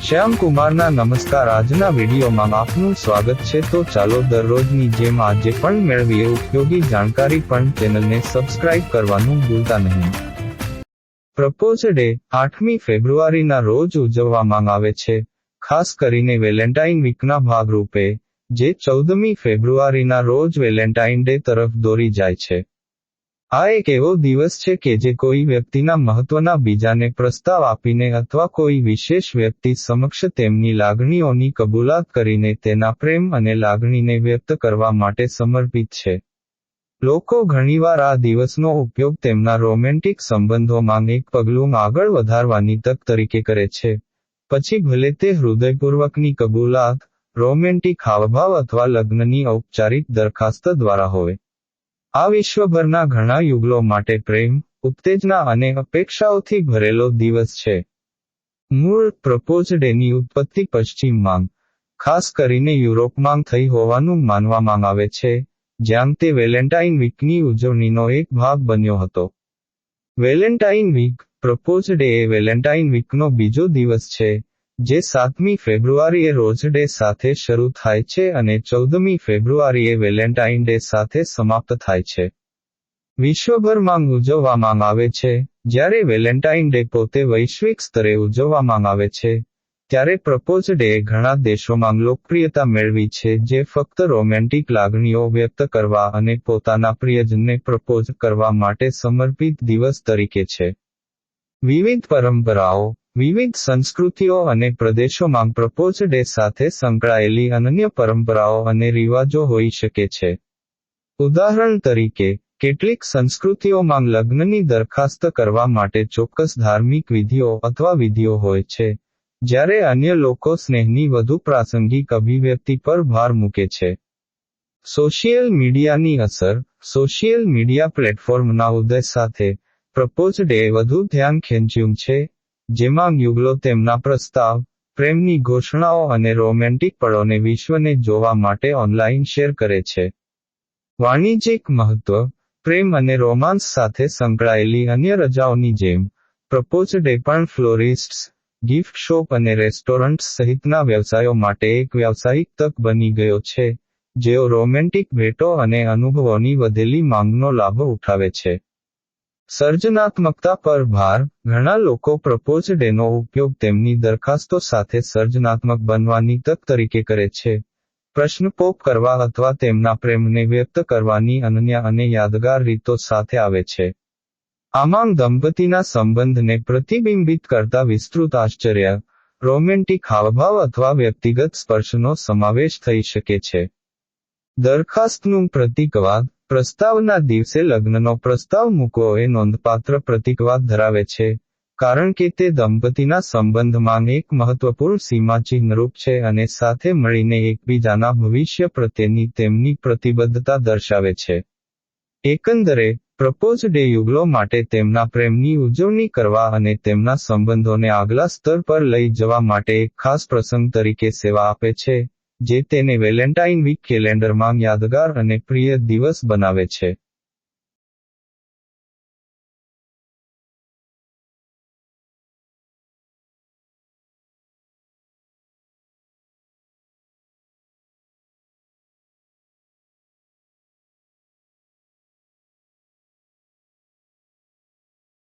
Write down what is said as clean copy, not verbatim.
શ્યામ કુમારના નમસ્કાર. આજના વિડીયોમાં આપનું સ્વાગત છે. તો ચાલો દરરોજની જેમ આજે પણ મેળવીએ ઉપયોગી જાણકારી, પણ ચેનલને સબસ્ક્રાઇબ કરવાનું ભૂલતા નહીં. પ્રપોઝ ડે 8મી ફેબ્રુઆરીના રોજ ઉજવવામાં આવે છે, ખાસ કરીને વેલેન્ટાઇન વીકના ભાગરૂપે, જે 14મી ફેબ્રુઆરીના રોજ વેલેન્ટાઇન ડે તરફ દોરી જાય છે. આ એક એવો દિવસ છે કે જે કોઈ વ્યક્તિના મહત્વના બીજાને પ્રસ્તાવ આપીને અથવા કોઈ વિશેષ વ્યક્તિ સમક્ષ તેમની લાગણીઓની કબૂલાત કરીને તેના પ્રેમ અને લાગણીને વ્યક્ત કરવા માટે સમર્પિત છે. લોકો ઘણીવાર આ દિવસનો ઉપયોગ તેમના રોમેન્ટિક સંબંધોમાં એક પગલું આગળ વધારવાની તક તરીકે કરે છે, પછી ભલે તે હૃદયપૂર્વકની કબૂલાત, રોમેન્ટિક હાવભાવ અથવા લગ્નની ઔપચારિક દરખાસ્ત દ્વારા હોય. આ વિશ્વભરના ઘણા યુગલો માટે પ્રેમ, ઉત્તેજના અને અપેક્ષાઓથી ભરેલો દિવસ છે. મૂળ પ્રપોઝ ડેની ઉત્પત્તિ પશ્ચિમમાં, ખાસ કરીને યુરોપમાં થઈ હોવાનું માનવામાં આવે છે, જ્યાં તે વેલેન્ટાઇન વીકની ઉજવણીનો એક ભાગ બન્યો હતો. વેલેન્ટાઇન વીક, પ્રપોઝ ડે એ વેલેન્ટાઇન વીકનો બીજો દિવસ છે, જે 7મી ફેબ્રુઆરીએ રોઝ ડે સાથે શરૂ થાય છે અને 14મી ફેબ્રુઆરીએ વેલેન્ટાઇન ડે સાથે સમાપ્ત થાય છે. વિશ્વભરમાં ઉજવવામાં આવે છે. જ્યારે વેલેન્ટાઇન ડે પોતે વૈશ્વિક સ્તરે ઉજવવામાં આવે છે, ત્યારે પ્રપોઝ ડે ઘણા દેશોમાં લોકપ્રિયતા મેળવી છે, જે ફક્ત રોમેન્ટિક લાગણીઓ વ્યક્ત કરવા અને પોતાના પ્રિયજનને પ્રપોઝ કરવા માટે સમર્પિત દિવસ તરીકે છે. વિવિધ પરંપરાઓ, વિવિધ સંસ્કૃતિઓ અને પ્રદેશોમાં પ્રપોઝ ડે સાથે સંકળાયેલી અનન્ય પરંપરાઓ અને રિવાજો હોઈ શકે છે. ઉદાહરણ તરીકે, કેટલીક સંસ્કૃતિઓમાં લગ્નની દરખાસ્ત કરવા માટે ચોક્કસ ધાર્મિક વિધિઓ અથવા વિધિઓ હોય છે, જ્યારે અન્ય લોકો સ્નેહની વધુ પ્રાસંગિક અભિવ્યક્તિ પર ભાર મૂકે છે. સોશિયલ મીડિયાની અસર, સોશિયલ મીડિયા પ્લેટફોર્મના ઉદય સાથે, પ્રપોઝ ડે વધુ ધ્યાન ખેંચ્યું છે, જેમાં યુગલો તેમના પ્રસ્તાવ, પ્રેમની ઘોષણાઓ અને રોમેન્ટિક પળોને વિશ્વને જોવા માટે ઓનલાઈન શેર કરે છે. વાણિજ્યિક મહત્વ, પ્રેમ અને રોમાંસ સાથે સંકળાયેલી અન્ય રજાઓની જેમ, પ્રપોઝ ડે પણ ફ્લોરિસ્ટ્સ, ગિફ્ટ શોપ અને રેસ્ટોરન્ટ્સ સહિતના વ્યવસાયો માટે એક વ્યાવસાયિક તક બની ગયો છે, જેઓ રોમેન્ટિક ભેટો અને અનુભવોની વધેલી માંગનો લાભ ઉઠાવે છે. સર્જનાત્મકતા પર ભાર, ઘણા લોકો પ્રપોઝ ડેનો ઉપયોગ તેમની દરખાસ્તો સાથે સર્જનાત્મક બનવાની તક તરીકે કરે છે, પ્રશ્ન પોપ કરવા અથવા તેમના પ્રેમને વ્યક્ત કરવાની અનન્ય અને યાદગાર રીતો સાથે આવે છે. આમાં દંપતીના સંબંધને પ્રતિબિંબિત કરતા વિસ્તૃત આશ્ચર્ય, રોમેન્ટિક હાવભાવ અથવા વ્યક્તિગત સ્પર્શનો સમાવેશ થઈ શકે છે. દરખાસ્તનું પ્રતીકવાદ, પ્રસ્તાવના દિવસે લગ્નનો પ્રસ્તાવ મૂકવો એ નોંધપાત્ર પ્રતીકવાદ ધરાવે છે, કારણ કે તે દંપતીના સંબંધમાં એક મહત્વપૂર્ણ સીમાચિહ્નરૂપ છે અને સાથે મળીને એકબીજાના ભવિષ્ય પ્રત્યેની તેમની પ્રતિબદ્ધતા દર્શાવે છે. એકંદરે, પ્રપોઝ ડે યુગલો માટે તેમના પ્રેમની ઉજવણી કરવા અને તેમના સંબંધોને આગલા સ્તર પર લઈ જવા માટે એક ખાસ પ્રસંગ તરીકે સેવા આપે છે, જે તેને વેલેન્ટાઇન વીક કેલેન્ડરમાં યાદગાર અને પ્રિય દિવસ બનાવે છે.